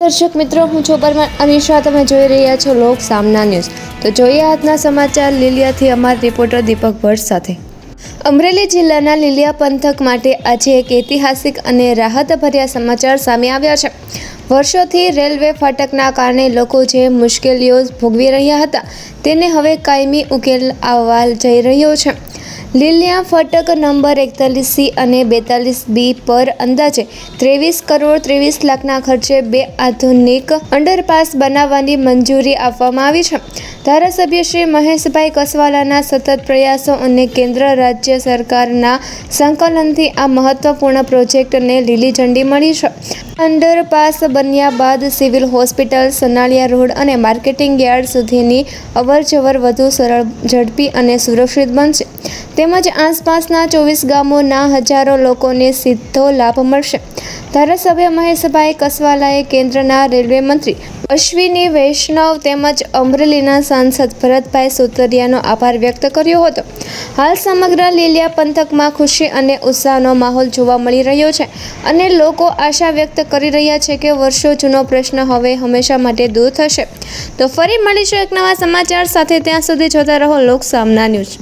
દર્શક મિત્રો, હું છું પરમાર અનિશા. તમે જોઈ રહ્યા છો લોક સામના ન્યૂઝ. તો જોઈએ આજના સમાચાર લીલિયાથી અમારા રિપોર્ટર દીપક ભટ્ટ સાથે. અમરેલી જિલ્લાના લીલિયા પંથક માટે આજે એક ઐતિહાસિક અને રાહતભર્યા સમાચાર સામે આવ્યા છે. વર્ષોથી રેલવે ફાટકના કારણે લોકો જે મુશ્કેલીઓ ભોગવી રહ્યા હતા તેને હવે કાયમી ઉકેલ આવવા જઈ રહ્યો છે. લીલિયા ફાટક નંબર 41C અને 42B પર અંદાજે 23 કરોડ 23 લાખના ખર્ચે 2 આધુનિક અંડરપાસ બનાવવાની મંજૂરી આપવામાં આવી છે. ધારાસભ્ય શ્રી મહેશભાઈ કસવાલાના સતત પ્રયાસો અને કેન્દ્ર રાજ્ય સરકારના સંકલનથી આ મહત્વપૂર્ણ પ્રોજેક્ટને લીલી ઝંડી મળી છે. અંડરપાસ બન્યા બાદ સિવિલ હોસ્પિટલ, સનાળિયા રોડ અને માર્કેટિંગ યાર્ડ સુધીની અવરજવર વધુ સરળ, ઝડપી અને સુરક્ષિત બનશે. તેમજ આસપાસના 24 ગામોના હજારો લોકોને સીધો લાભ મળશે. ધારાસભ્ય મહેશભાઈ કસવાલાએ કેન્દ્રના રેલવે મંત્રી અશ્વિની વૈષ્ણવ તેમજ અમરેલીના સાંસદ ભરતભાઈ સુતરિયાનો આભાર વ્યક્ત કર્યો હતો. હાલ સમગ્ર લીલિયા પંથકમાં ખુશી અને ઉત્સાહનો માહોલ જોવા મળી રહ્યો છે અને લોકો આશા વ્યક્ત કરી રહ્યા છે કે વર્ષો જૂનો પ્રશ્ન હવે હંમેશા માટે દૂર થશે. તો ફરી મળીશું એક નવા સમાચાર સાથે. ત્યાં સુધી જોતા રહો લોક સામના ન્યૂઝ.